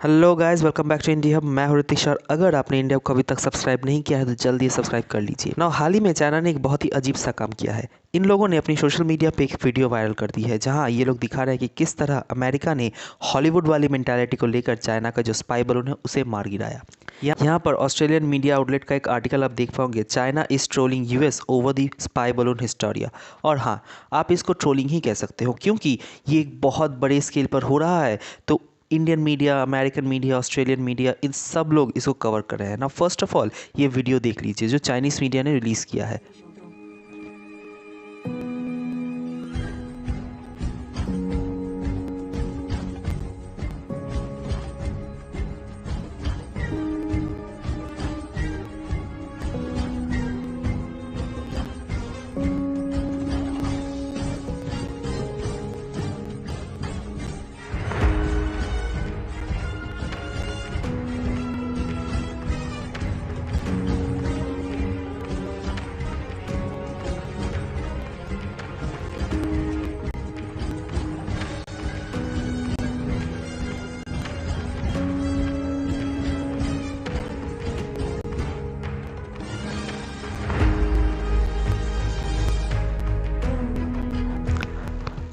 Hello guys, welcome back to India Hub. मैं हूं रितिश और अगर आपने इंडिया को अभी तक सब्सक्राइब नहीं किया है तो जल्दी सब्सक्राइब कर लीजिए। नाउ हाल ही में चाइना ने एक बहुत ही अजीब सा काम किया है। इन लोगों ने अपनी सोशल मीडिया पे एक वीडियो वायरल कर दी है जहां ये लोग दिखा रहे हैं कि किस तरह अमेरिका ने हॉलीवुड वाली मेंटालिटी को लेकर चाइना का जो स्पाई बलून है उसे मार गिराया। यहाँ पर ऑस्ट्रेलियन मीडिया आउटलेट का एक आर्टिकल आप देख पाओगे, China is trolling US over the spy balloon hysteria. और हाँ, आप इसको ट्रोलिंग ही कह सकते हो क्योंकि ये एक बहुत बड़े स्केल पर हो रहा है। तो Indian media, American media, Australian media, इन सब लोग इसको कवर कर रहे हैं ना। फर्स्ट ऑफ ऑल ये वीडियो देख लीजिए जो चाइनीज़ मीडिया ने रिलीज़ किया है।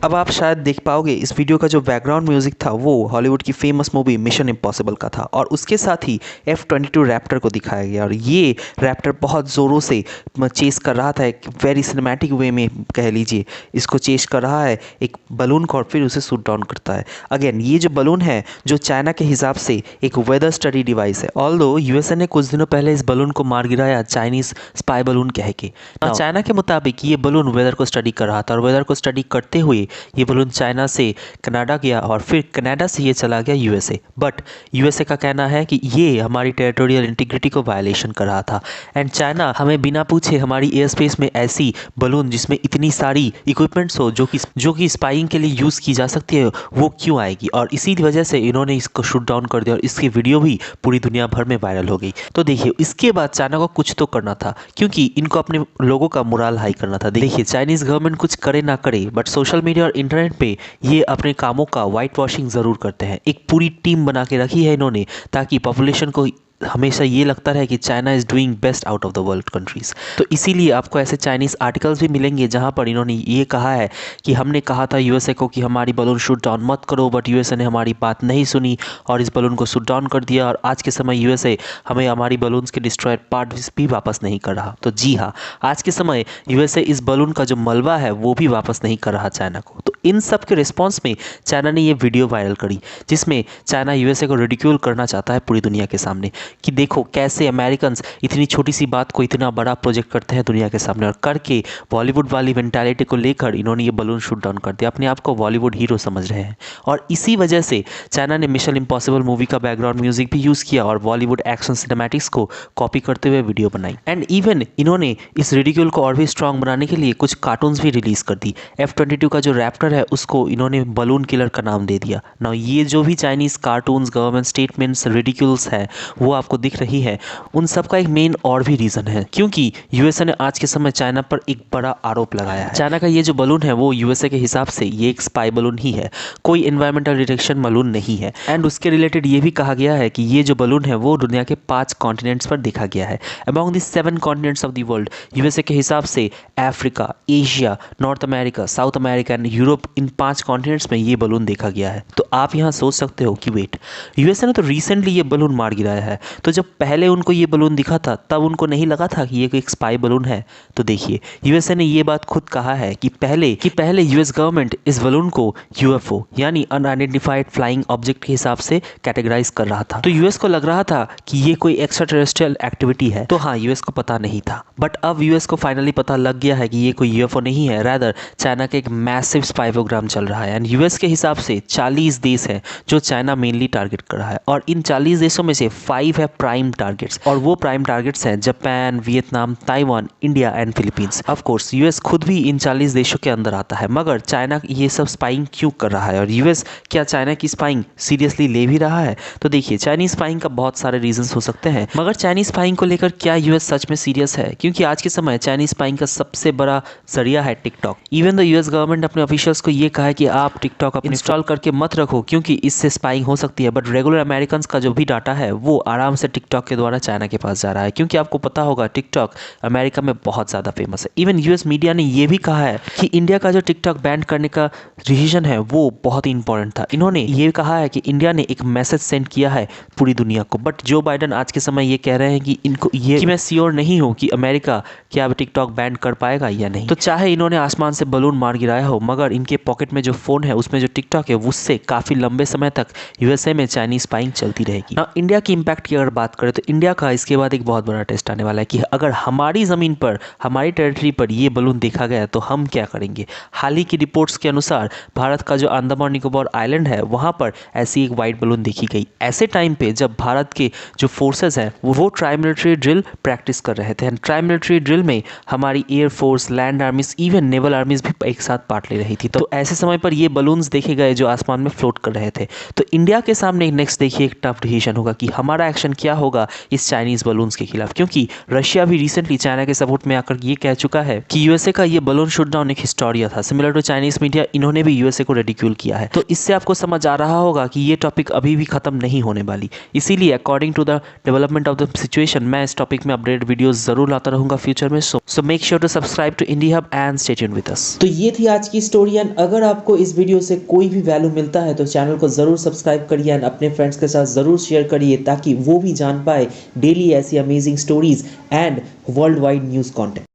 अब आप शायद देख पाओगे इस वीडियो का जो बैकग्राउंड म्यूजिक था वो हॉलीवुड की फेमस मूवी मिशन इम्पॉसिबल का था और उसके साथ ही F-22 रैप्टर को दिखाया गया। और ये रैप्टर बहुत ज़ोरों से चेस कर रहा था, एक वेरी सिनेमैटिक वे में कह लीजिए। इसको चेस कर रहा है एक बलून को और फिर उसे शूट डाउन करता है। अगेन ये जो बलून है जो चाइना के हिसाब से एक वेदर स्टडी डिवाइस है। ऑल्दो यूएसए ने कुछ दिनों पहले इस बलून को मार गिराया चाइनीज़ स्पाई बलून कह के। चाइना के मुताबिक ये बलून वेदर को स्टडी कर रहा था और वेदर को स्टडी करते हुए ये बलून चाइना से कनाडा गया और फिर कनाडा से ये चला गया यूएसए। बट यूएसए का कहना है कि ये हमारी टेरिटोरियल इंटीग्रिटी को वायलेशन कर रहा था एंड चाइना हमें बिना पूछे हमारी एयर स्पेस में ऐसी बलून जिसमें इतनी सारी इक्विपमेंट्स हो जो कि स्पाइंग के लिए यूज़ की जा सकती है वो क्यों आएगी। और इसी वजह से इन्होंने इसको शूट डाउन कर दिया और इसकी वीडियो भी पूरी दुनिया भर में वायरल हो गई। तो देखिए इसके बाद चाइना को कुछ तो करना था क्योंकि इनको अपने लोगों का मोरल हाई करना था। देखिए चाइनीज़ गवर्नमेंट कुछ करे ना करे बट सोशल मीडिया और इंटरनेट पे ये अपने कामों का वाइट वॉशिंग ज़रूर करते हैं। एक पूरी टीम बना के रखी है इन्होंने ताकि पॉपुलेशन को हमेशा ये लगता है कि China is doing best out of the world countries. तो इसीलिए आपको ऐसे चाइनीज़ आर्टिकल्स भी मिलेंगे जहाँ पर इन्होंने ये कहा है कि हमने कहा था यूएसए को कि हमारी बलून शूट डाउन मत करो बट यूएसए ने हमारी बात नहीं सुनी और इस बलून को शूट डाउन कर दिया। और आज के समय यूएसए हमें हमारी बलून्स के डिस्ट्रॉयड पार्ट्स भी वापस नहीं कर रहा। तो जी हाँ, आज के समय यूएसए इस बलून का जो मलबा है वो भी वापस नहीं कर रहा चाइना को। तो इन सब के रिस्पॉन्स में चाइना ने ये वीडियो वायरल करी जिसमें चाइना यूएसए को रिडिक्यूल करना चाहता है पूरी दुनिया के सामने कि देखो कैसे अमेरिकन्स इतनी छोटी सी बात को इतना बड़ा प्रोजेक्ट करते हैं दुनिया के सामने। और करके बॉलीवुड वाली मेंटालिटी को लेकर इन्होंने ये बलून शूट डाउन कर दिया, अपने आप को बॉलीवुड हीरो समझ रहे हैं। और इसी वजह से चाइना ने मिशन इम्पॉसिबल मूवी का बैकग्राउंड म्यूजिक भी यूज़ किया और बॉलीवुड एक्शन सिनेमैटिक्स को कॉपी करते हुए वीडियो बनाई। एंड इवन इन्होंने इस रिडिक्यूल को और भी स्ट्रॉन्ग बनाने के लिए कुछ कार्टून्स भी रिलीज़ कर दी। F-22 का जो रैप्टर है उसको इन्होंने बलून किलर का नाम दे दिया। नाउ ये जो भी Chinese cartoons, government statements, ridicules है वो आपको दिख रही है, उन सब का एक मेन और भी रीज़न है क्योंकि यूएसए ने आज के समय चाइना पर एक बड़ा आरोप लगाया है। चाइना का ये जो बलून है वो यूएसए के हिसाब से ये एक स्पाई बलून ही है, कोई एनवायरमेंटल डिटेक्शन बलून नहीं है। एंड उसके रिलेटेड ये भी कहा गया है कि ये जो बलून है वो दुनिया के 5 कॉन्टिनेंट्स पर देखा गया है। Among the 7 continents of the world USA के हिसाब से Africa, Asia, north America, south America and Europe, in 5 continents में ये बलून देखा गया है। तो आप यहाँ सोच सकते हो कि वेट, यूएसए ने तो रिसेंटली ये बलून मार गिराया है, तो जब पहले उनको ये बलून दिखा था तब उनको नहीं लगा था कि ये एक स्पाई बलून है। तो देखिए यूएसए ने ये बात खुद कहा है कि पहले यूएस गवर्नमेंट इस बलून को यूएफओ यानी अनआइडेंटिफाइड फ्लाइंग ऑब्जेक्ट के हिसाब से कैटेगराइज कर रहा था। तो यूएस को लग रहा था कि ये कोई एक्स्ट्रा टेरेस्ट्रियल एक्टिविटी है। तो हाँ, यूएस को पता नहीं था बट अब यूएस को फाइनली पता लग गया है कि ये कोई यूएफओ नहीं है, रादर चाइना का एक मैसिव स्पाई प्रोग्राम चल रहा है। एंड यूएस के हिसाब से 40 देश हैं जो चाइना मेनली टारगेट कर रहा है और इन 40 देशों में से 5 है प्राइम टारगेट्स और वो प्राइम टारगेट्स हैं Japan, Vietnam, Taiwan, India and Philippines. Of course US खुद भी इन 40 देशों के अंदर आता है। मगर चाइना ये सब स्पाइंग क्यों कर रहा है और यूएस क्या चाइना की स्पाइंग सीरियसली ले भी रहा है? तो देखिए चाइनीज स्पाइंग का बहुत सारे रीजंस हो सकते हैं मगर चाइनीज स्पाइंग को लेकर क्या यूएस सच में सीरियस है? क्योंकि आज के समय चाइनीज स्पाइंग का सबसे बड़ा जरिया है TikTok. Even the US government अपने ऑफिशियल हैकर्स को ये कहा है कि आप टिकटॉक इंस्टॉल करके मत रखो क्योंकि इससे स्पाइंग हो सकती है। बट रेगुलर अमेरिकन का जो भी डाटा है वो आराम से टिकटॉक के द्वारा चाइना के पास जा रहा है, क्योंकि आपको पता होगा टिकटॉक अमेरिका में बहुत ज़्यादा फेमस है। इवन यूएस मीडिया ने ये भी कहा है कि इंडिया का जो टिकटॉक बैन करने का डिसीजन है वो बहुत ही इंपॉर्टेंट था। इन्होंने ये कहा है कि इंडिया ने एक मैसेज सेंड किया है पूरी दुनिया को। बट जो बाइडन आज के समय ये कह रहे हैं कि इनको ये कि मैं श्योर नहीं हूँ कि अमेरिका क्या टिकटॉक बैन कर पाएगा या नहीं। तो चाहे इन्होंने आसमान से बलून मार गिराया हो, मगर इनके पॉकेट में जो फोन है उसमें जो टिकटॉक है उससे काफी लंबे समय तक यूएसए में चाइनीज स्पाइंग चलती रहेगी। इंडिया की इंपैक्ट की अगर बात करें तो इंडिया का इसके बाद एक बहुत बड़ा टेस्ट आने वाला है कि अगर हमारी जमीन पर, हमारी टेरिटरी पर ये बलून देखा गया तो हम क्या करेंगे। हाल ही की रिपोर्ट्स के अनुसार भारत का जो अंडमान निकोबार आइलैंड है वहां पर ऐसी एक व्हाइट बलून देखी गई। ऐसे टाइम पे जब भारत के जो फोर्सेस हैं वो ट्राई मिलिट्री ड्रिल प्रैक्टिस कर रहे थे। ट्राई मिलिट्री ड्रिल में हमारी एयरफोर्स, लैंड आर्मीज, इवन नेवल आर्मीज भी एक साथ पार्ट ले रही थी। तो ऐसे समय पर ये बलून्स देखे गए जो आसमान में फ्लोट कर रहे थे। तो इंडिया के सामने नेक्स्ट देखिए एक टफ डिसीजन होगा कि हमारा एक्शन क्या होगा इस चाइनीज बलून्स के खिलाफ, क्योंकि रशिया भी रिसेंटली चाइना के सपोर्ट में आकर ये कह चुका है कि यूएसए का ये बलून शूट डाउन एक हिस्टोरिया था। सिमिलर टू चाइनीज मीडिया, इन्होंने भी यूएसए को रेडिक्यूल किया है। तो इससे आपको समझ आ रहा होगा कि ये टॉपिक अभी भी खत्म नहीं होने वाली। इसीलिए according to the development of the situation मैं इस टॉपिक में अपडेट वीडियोस जरूर लाता रहूंगा फ्यूचर में। So make sure to subscribe to Indie Hub and stay tuned with us. तो ये थी आज की स्टोरी एंड अगर आपको इस वीडियो से कोई भी वैल्यू मिलता है तो चैनल को जरूर सब्सक्राइब करिए एंड अपने फ्रेंड्स के साथ जरूर शेयर करिए ताकि वो भी जान पाए डेली ऐसी amazing stories and world wide news content.